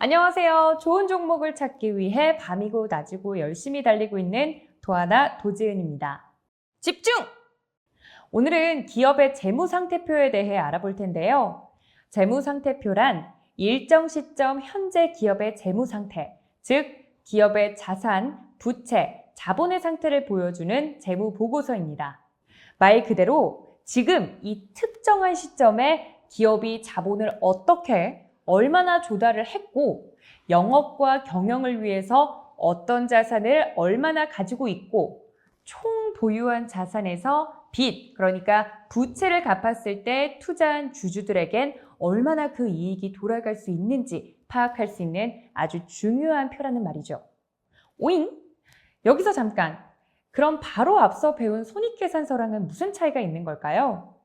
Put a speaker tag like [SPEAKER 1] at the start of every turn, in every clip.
[SPEAKER 1] 안녕하세요. 좋은 종목을 찾기 위해 밤이고 낮이고 열심히 달리고 있는 도하나 도지은입니다. 집중! 오늘은 기업의 재무상태표에 대해 알아볼 텐데요. 재무상태표란 일정 시점 현재 기업의 재무상태, 즉 기업의 자산, 부채, 자본의 상태를 보여주는 재무보고서입니다. 말 그대로 지금 이 특정한 시점에 기업이 자본을 어떻게 얼마나 조달을 했고 영업과 경영을 위해서 어떤 자산을 얼마나 가지고 있고 총 보유한 자산에서 빚, 그러니까 부채를 갚았을 때 투자한 주주들에겐 얼마나 그 이익이 돌아갈 수 있는지 파악할 수 있는 아주 중요한 표라는 말이죠. 오잉? 여기서 잠깐! 그럼 바로 앞서 배운 손익계산서랑은 무슨 차이가 있는 걸까요?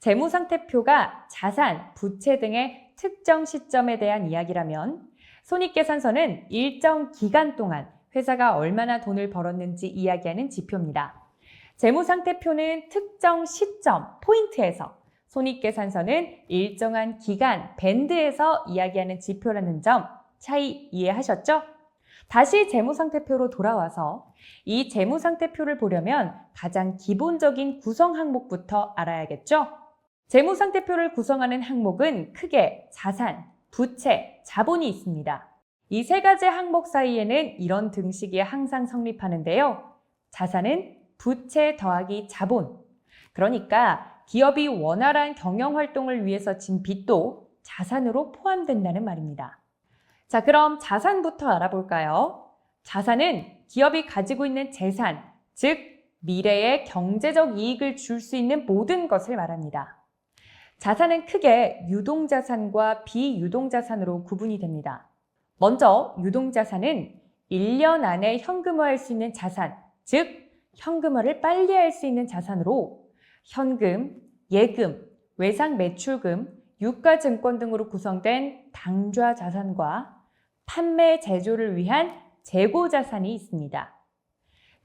[SPEAKER 1] 재무상태표가 자산, 부채 등의 특정 시점에 대한 이야기라면 손익계산서는 일정 기간 동안 회사가 얼마나 돈을 벌었는지 이야기하는 지표입니다. 재무상태표는 특정 시점, 포인트에서, 손익계산서는 일정한 기간, 밴드에서 이야기하는 지표라는 점 차이 이해하셨죠? 다시 재무상태표로 돌아와서 이 재무상태표를 보려면 가장 기본적인 구성 항목부터 알아야겠죠? 재무상태표를 구성하는 항목은 크게 자산, 부채, 자본이 있습니다. 이 세 가지 항목 사이에는 이런 등식이 항상 성립하는데요. 자산은 부채 더하기 자본. 그러니까 기업이 원활한 경영활동을 위해서 진 빚도 자산으로 포함된다는 말입니다. 자, 그럼 자산부터 알아볼까요? 자산은 기업이 가지고 있는 재산, 즉 미래에 경제적 이익을 줄 수 있는 모든 것을 말합니다. 자산은 크게 유동자산과 비유동자산으로 구분이 됩니다. 먼저 유동자산은 1년 안에 현금화할 수 있는 자산, 즉 현금화를 빨리 할 수 있는 자산으로 현금, 예금, 외상 매출금, 유가증권 등으로 구성된 당좌 자산과 판매 제조를 위한 재고 자산이 있습니다.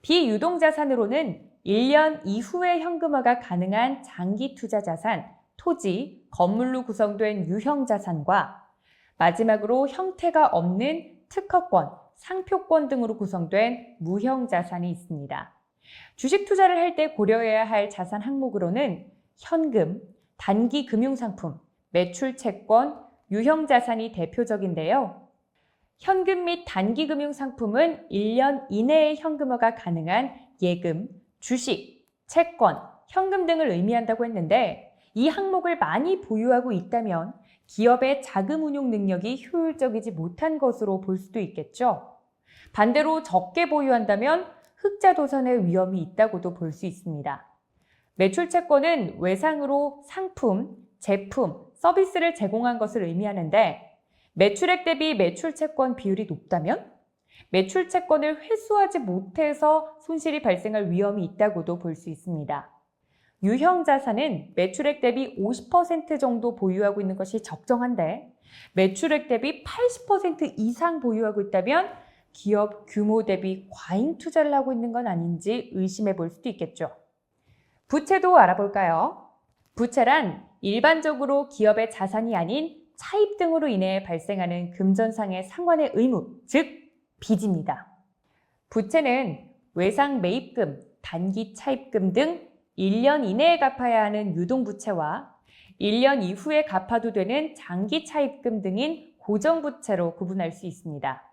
[SPEAKER 1] 비유동자산으로는 1년 이후에 현금화가 가능한 장기 투자 자산, 토지, 건물로 구성된 유형 자산과 마지막으로 형태가 없는 특허권, 상표권 등으로 구성된 무형 자산이 있습니다. 주식 투자를 할 때 고려해야 할 자산 항목으로는 현금, 단기 금융상품, 매출 채권, 유형 자산이 대표적인데요. 현금 및 단기 금융상품은 1년 이내에 현금화가 가능한 예금, 주식, 채권, 현금 등을 의미한다고 했는데 이 항목을 많이 보유하고 있다면 기업의 자금 운용 능력이 효율적이지 못한 것으로 볼 수도 있겠죠. 반대로 적게 보유한다면 흑자 도산의 위험이 있다고도 볼 수 있습니다. 매출 채권은 외상으로 상품, 제품, 서비스를 제공한 것을 의미하는데 매출액 대비 매출 채권 비율이 높다면 매출 채권을 회수하지 못해서 손실이 발생할 위험이 있다고도 볼 수 있습니다. 유형 자산은 매출액 대비 50% 정도 보유하고 있는 것이 적정한데 매출액 대비 80% 이상 보유하고 있다면 기업 규모 대비 과잉 투자를 하고 있는 건 아닌지 의심해 볼 수도 있겠죠. 부채도 알아볼까요? 부채란 일반적으로 기업의 자산이 아닌 차입 등으로 인해 발생하는 금전상의 상환의 의무, 즉 빚입니다. 부채는 외상 매입금, 단기 차입금 등 1년 이내에 갚아야 하는 유동부채와 1년 이후에 갚아도 되는 장기 차입금 등인 고정부채로 구분할 수 있습니다.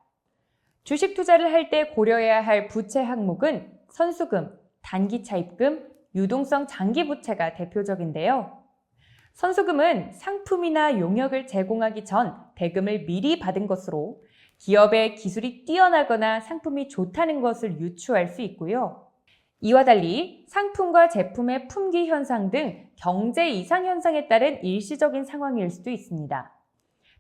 [SPEAKER 1] 주식 투자를 할 때 고려해야 할 부채 항목은 선수금, 단기 차입금, 유동성 장기 부채가 대표적인데요. 선수금은 상품이나 용역을 제공하기 전 대금을 미리 받은 것으로 기업의 기술이 뛰어나거나 상품이 좋다는 것을 유추할 수 있고요. 이와 달리 상품과 제품의 품귀 현상 등 경제 이상 현상에 따른 일시적인 상황일 수도 있습니다.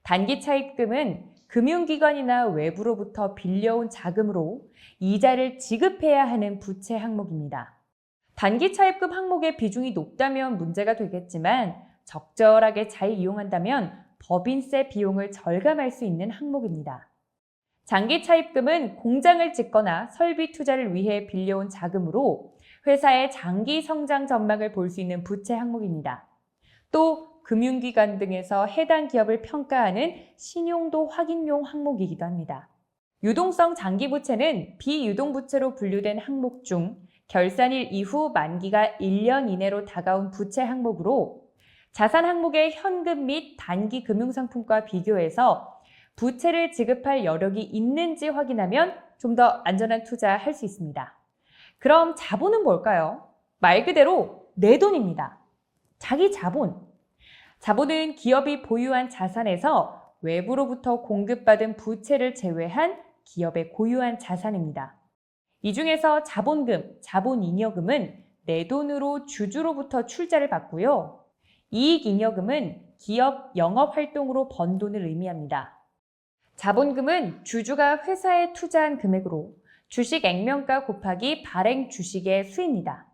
[SPEAKER 1] 단기 차입금은 금융기관이나 외부로부터 빌려온 자금으로 이자를 지급해야 하는 부채 항목입니다. 단기 차입금 항목의 비중이 높다면 문제가 되겠지만 적절하게 잘 이용한다면 법인세 비용을 절감할 수 있는 항목입니다. 장기 차입금은 공장을 짓거나 설비 투자를 위해 빌려온 자금으로 회사의 장기 성장 전망을 볼 수 있는 부채 항목입니다. 또 금융기관 등에서 해당 기업을 평가하는 신용도 확인용 항목이기도 합니다. 유동성 장기부채는 비유동부채로 분류된 항목 중 결산일 이후 만기가 1년 이내로 다가온 부채 항목으로 자산 항목의 현금 및 단기 금융상품과 비교해서 부채를 지급할 여력이 있는지 확인하면 좀 더 안전한 투자할 수 있습니다. 그럼 자본은 뭘까요? 말 그대로 내 돈입니다. 자기 자본. 자본은 기업이 보유한 자산에서 외부로부터 공급받은 부채를 제외한 기업의 고유한 자산입니다. 이 중에서 자본금, 자본잉여금은 내 돈으로 주주로부터 출자를 받고요. 이익잉여금은 기업 영업활동으로 번 돈을 의미합니다. 자본금은 주주가 회사에 투자한 금액으로 주식 액면가 곱하기 발행 주식의 수입니다.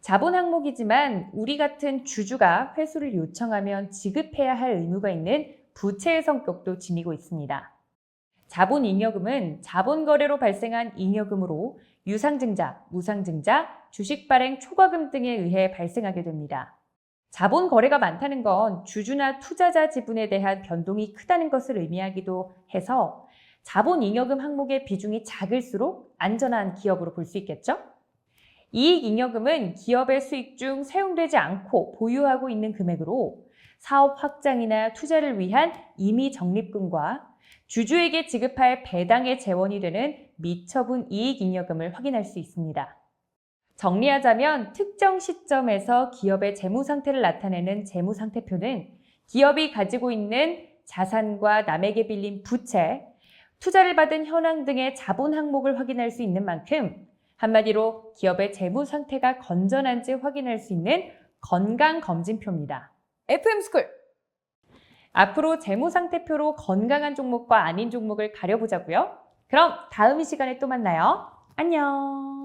[SPEAKER 1] 자본 항목이지만 우리 같은 주주가 회수를 요청하면 지급해야 할 의무가 있는 부채의 성격도 지니고 있습니다. 자본잉여금은 자본거래로 발생한 잉여금으로 유상증자, 무상증자, 주식 발행 초과금 등에 의해 발생하게 됩니다. 자본 거래가 많다는 건 주주나 투자자 지분에 대한 변동이 크다는 것을 의미하기도 해서 자본잉여금 항목의 비중이 작을수록 안전한 기업으로 볼 수 있겠죠? 이익잉여금은 기업의 수익 중 사용되지 않고 보유하고 있는 금액으로 사업 확장이나 투자를 위한 임의 적립금과 주주에게 지급할 배당의 재원이 되는 미처분 이익잉여금을 확인할 수 있습니다. 정리하자면 특정 시점에서 기업의 재무 상태를 나타내는 재무 상태표는 기업이 가지고 있는 자산과 남에게 빌린 부채, 투자를 받은 현황 등의 자본 항목을 확인할 수 있는 만큼 한마디로 기업의 재무 상태가 건전한지 확인할 수 있는 건강검진표입니다. FM스쿨! 앞으로 재무 상태표로 건강한 종목과 아닌 종목을 가려보자고요. 그럼 다음 이 시간에 또 만나요. 안녕!